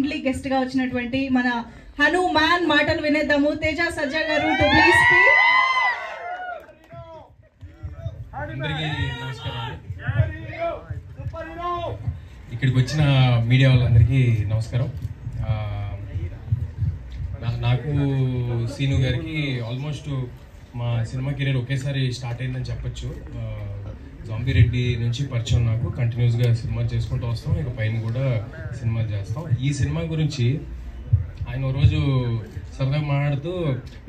Kindly guest గా వచ్చినటువంటి మన హనుమాన్ మాటలు వినేద్దాము. తేజ సజ్జా గారు టు ప్లీజ్ స్పీక్. అందరికీ నమస్కారం. ఇక్కడికి వచ్చిన మీడియా వాళ్ళందరికీ నమస్కారం. నాకు సీను గారికి ఆల్మోస్ట్ మా సినిమా కెరీర్ ఒకేసారి స్టార్ట్ అయిందని చెప్పొచ్చు. జాంబీ రెడ్డి నుంచి పరిచయం, నాకు కంటిన్యూస్గా సినిమాలు చేసుకుంటూ వస్తాం, ఇక పైన కూడా సినిమాలు చేస్తాం. ఈ సినిమా గురించి ఆయన రోజు సరదాగా మాట్లాడుతూ,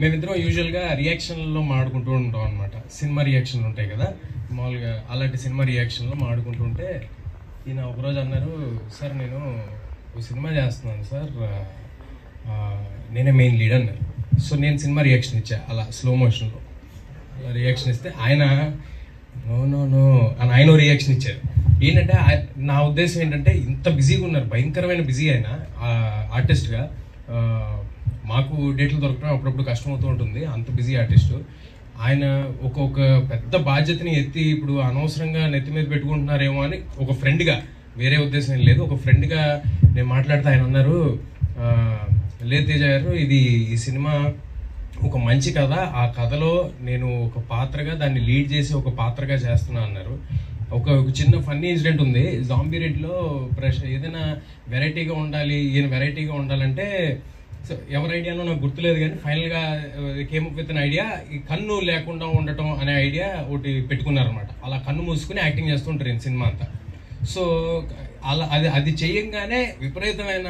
మేమిద్దరం యూజువల్గా రియాక్షన్లో మాడుకుంటూ ఉంటాం అనమాట. సినిమా రియాక్షన్లు ఉంటాయి కదా మామూలుగా, అలాంటి సినిమా రియాక్షన్లో మాడుకుంటుంటే ఈయన ఒకరోజు అన్నారు, సార్ నేను ఒక సినిమా చేస్తున్నాను సార్, నేనే మెయిన్ లీడ్ అన్నారు. సో నేను సినిమా రియాక్షన్ ఇచ్చా అలా స్లో మోషన్లో. అలా రియాక్షన్ ఇస్తే ఆయన నో నో నో అని ఆయన రియాక్షన్ ఇచ్చారు. ఏంటంటే నా ఉద్దేశం ఏంటంటే, ఇంత బిజీగా ఉన్నారు, భయంకరమైన బిజీ ఆయన ఆర్టిస్ట్గా. మాకు డేట్లు దొరకడం అప్పుడప్పుడు కష్టమవుతూ ఉంటుంది, అంత బిజీ ఆర్టిస్టు ఆయన. ఒక పెద్ద బాధ్యతని ఎత్తి ఇప్పుడు అనవసరంగా నెత్తి మీద పెట్టుకుంటున్నారేమో అని ఒక ఫ్రెండ్గా, వేరే ఉద్దేశం ఏం లేదు, ఒక ఫ్రెండ్గా నేను మాట్లాడితే ఆయన అన్నారు, లేదు తేజ గారు, ఈ సినిమా ఒక మంచి కథ, ఆ కథలో నేను ఒక పాత్రగా దాన్ని లీడ్ చేసి ఒక పాత్రగా చేస్తున్నా అన్నారు. ఒక చిన్న ఫన్నీ ఇన్సిడెంట్ ఉంది. జాంబీ రెడ్డిలో ఏదైనా వెరైటీగా ఉండాలి, ఈయన వెరైటీగా ఉండాలంటే, సో ఎవరి ఐడియానో నాకు గుర్తులేదు కానీ ఫైనల్గా came up with an idea, ఈ కన్ను లేకుండా ఉండటం అనే ఐడియా ఒకటి పెట్టుకున్నారనమాట. అలా కన్ను మూసుకుని యాక్టింగ్ చేస్తుంటారు ఈ సినిమా అంతా. సో అలా అది చేయంగానే విపరీతమైన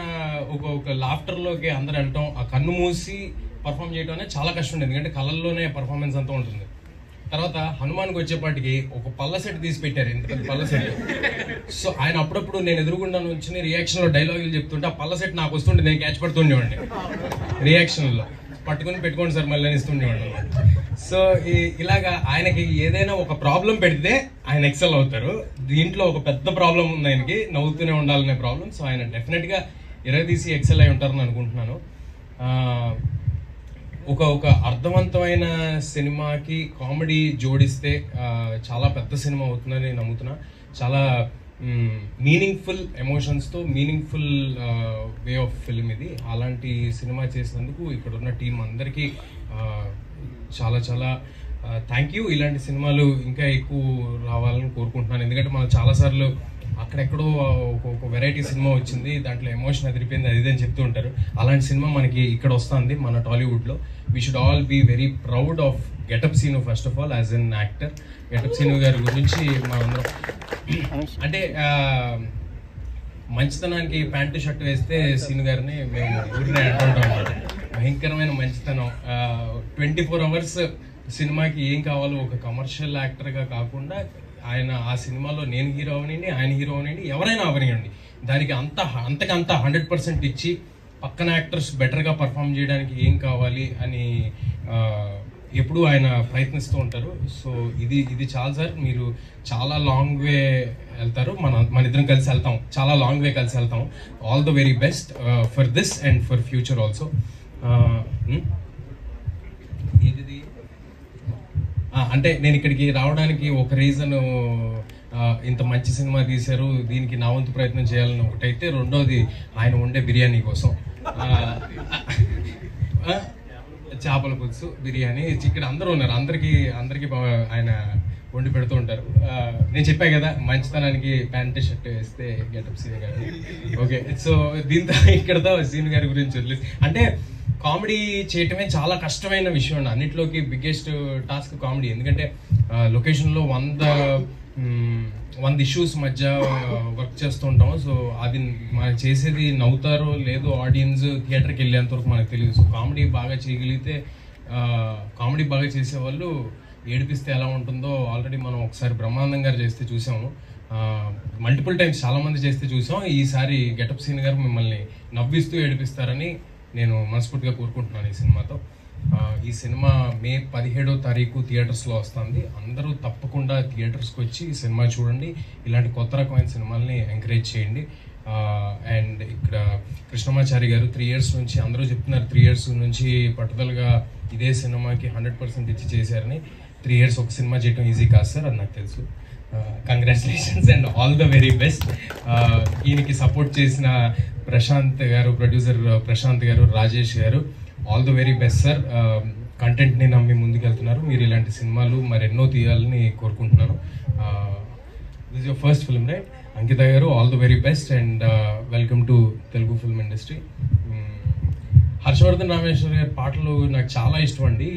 ఒక లాఫ్టర్లోకి అందరు వెళ్ళటం, ఆ కన్ను మూసి పర్ఫామ్ చేయడం అనేది చాలా కష్టం ఉంది, ఎందుకంటే కళల్లోనే పర్ఫార్మెన్స్ అంతా ఉంటుంది. తర్వాత హనుమాన్కి వచ్చేపాటికి ఒక పళ్ళ సెట్ తీసి పెట్టారు, ఇంత పెద్ద పళ్ళ సెట్. సో ఆయన అప్పుడప్పుడు నేను ఎదురుగుండా నుంచి రియాక్షన్లో డైలాగులు చెప్తుంటే ఆ పళ్ళ సెట్ నాకు వస్తుంటే నేను క్యాచ్ పడుతుండేవాడిని, రియాక్షన్లో పట్టుకుని పెట్టుకోండి సార్ మళ్ళీ ఇస్తుండేవాడిని. సో ఇలాగా ఆయనకి ఏదైనా ఒక ప్రాబ్లం పెడితే ఆయన ఎక్సెల్ అవుతారు. దీంట్లో ఒక పెద్ద ప్రాబ్లం ఉంది ఆయనకి, నవ్వుతూనే ఉండాలనే ప్రాబ్లం. సో ఆయన డెఫినెట్గా తీసి ఎక్సెల్ అయి ఉంటారని అనుకుంటున్నాను. ఒక అర్థవంతమైన సినిమాకి కామెడీ జోడిస్తే చాలా పెద్ద సినిమా అవుతుందని నమ్ముతున్నా. చాలా మీనింగ్ఫుల్ ఎమోషన్స్తో మీనింగ్ఫుల్ వే ఆఫ్ ఫిల్మ్ ఇది. అలాంటి సినిమా చేసినందుకు ఇక్కడ ఉన్న టీం అందరికీ చాలా చాలా థ్యాంక్ యూ. ఇలాంటి సినిమాలు ఇంకా ఎక్కువ రావాలని కోరుకుంటున్నాను, ఎందుకంటే మనం చాలాసార్లు అక్కడెక్కడో ఒక వెరైటీ సినిమా వచ్చింది, దాంట్లో ఎమోషన్ అదిరిపోయింది, అది అని చెప్తూ ఉంటారు. అలాంటి సినిమా మనకి ఇక్కడ వస్తుంది మన టాలీవుడ్లో. We should all be very proud of Getup Seenu first of all as an actor. Getup Seenu గారి గురించి మనందరం అంటే మంచితనానికి ప్యాంటు షర్ట్ వేస్తే సీను గారిని మేము ఊరినే అంటుంటాం అన్నమాట. భయంకరమైన మంచితనం. 24 hours సినిమాకి ఏం కావాలో ఒక కమర్షియల్ యాక్టర్గా కాకుండా ఆయన ఆ సినిమాలో నేను హీరో అవనండి, ఆయన హీరో అవనండి, ఎవరైనా అవనివ్వండి, దానికి అంతకంత 100% ఇచ్చి పక్కన యాక్టర్స్ బెటర్గా పర్ఫామ్ చేయడానికి ఏం కావాలి అని ఎప్పుడూ ఆయన ప్రయత్నిస్తూ ఉంటారు. సో ఇది చాలా సార్, మీరు చాలా లాంగ్ వే వెళ్తారు, మన ఇద్దరం కలిసి వెళ్తాం, చాలా లాంగ్ వే కలిసి వెళ్తాం. All the very best for this and for future also. ఇది అంటే నేను ఇక్కడికి రావడానికి ఒక రీజన్, ఇంత మంచి సినిమా తీశారు, దీనికి నా వంతు ప్రయత్నం చేయాలని ఒకటైతే, రెండోది ఆయన వండే బిర్యానీ కోసం. చేపల పులుసు, బిర్యానీ, ఇక్కడ అందరూ ఉన్నారు, అందరికీ ఆయన వండి పెడుతూ ఉంటారు. నేను చెప్పా కదా, మంచితనానికి ప్యాంట్ షర్ట్ వేస్తే గెటప్ సీన్ గారు. ఓకే, సో దీంతో ఇక్కడతో సీన్ గారి గురించి వదిలేసి, అంటే కామెడీ చేయటమే చాలా కష్టమైన విషయం అండి. అన్నిట్లోకి బిగ్గెస్ట్ టాస్క్ కామెడీ, ఎందుకంటే లొకేషన్లో 100 ఇష్యూస్ మధ్య వర్క్ చేస్తూ ఉంటాం. సో అది మనం చేసేది నవ్వుతారో లేదో ఆడియన్స్ థియేటర్కి వెళ్ళేంత వరకు మనకు తెలియదు. సో కామెడీ బాగా చేయగలిగితే, కామెడీ బాగా చేసేవాళ్ళు ఏడిపిస్తే ఎలా ఉంటుందో ఆల్రెడీ మనం ఒకసారి బ్రహ్మానందం గారు చేస్తే చూసాము, మల్టిపుల్ టైమ్స్ చాలామంది చేస్తే చూసాం. ఈసారి గెటప్ సీన్ గారు మిమ్మల్ని నవ్విస్తూ ఏడిపిస్తారని నేను మనస్ఫూర్తిగా కోరుకుంటున్నాను ఈ సినిమాతో. ఈ సినిమా మే 17వ తారీఖు థియేటర్స్లో వస్తుంది. అందరూ తప్పకుండా థియేటర్స్కి వచ్చి ఈ సినిమా చూడండి, ఇలాంటి కొత్త రకమైన సినిమాల్ని ఎంకరేజ్ చేయండి. అండ్ ఇక్కడ కృష్ణమాచారి గారు 3 years నుంచి, అందరూ చెప్తున్నారు 3 years నుంచి పట్టుదలగా ఇదే సినిమాకి 100% ఇచ్చి చేశారని. 3 years ఒక సినిమా చేయడం ఈజీ కాదు సార్, అది నాకు తెలుసు. Congratulations and all the very best. ఈయనకి సపోర్ట్ చేసిన Prashanth garu, producer Prashanth garu, Rajesh garu, all the very best sir. కంటెంట్ని నమ్మి ముందుకెళ్తున్నారు. మీరు ఇలాంటి సినిమాలు మరెన్నో తీయాలని కోరుకుంటున్నాను. This is your first film right? Ankita garu, all the very best and welcome to Telugu film industry. Harshavardhan Rameshwar గారి పాటలు నాకు చాలా ఇష్టం అండి.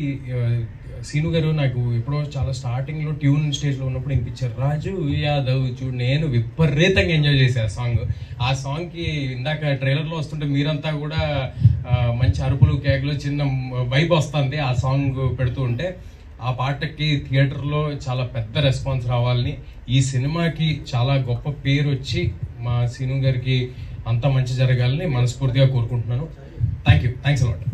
సీను గారు నాకు ఎప్పుడో చాలా స్టార్టింగ్లో ట్యూన్ స్టేజ్లో ఉన్నప్పుడు వినిపించారు, రాజు యాదవ్ చూడు. నేను విపరీతంగా ఎంజాయ్ చేశాను ఆ సాంగ్కి. ఇందాక ట్రైలర్లో వస్తుంటే మీరంతా కూడా మంచి అరుపులు, కేకలు, చిన్న వైబ్ వస్తుంది ఆ సాంగ్ పెడుతూ ఉంటే. ఆ పాటకి థియేటర్లో చాలా పెద్ద రెస్పాన్స్ రావాలని, ఈ సినిమాకి చాలా గొప్ప పేరు వచ్చి మా సీను గారికి అంతా మంచి జరగాలని మనస్ఫూర్తిగా కోరుకుంటున్నాను. Thanks a lot.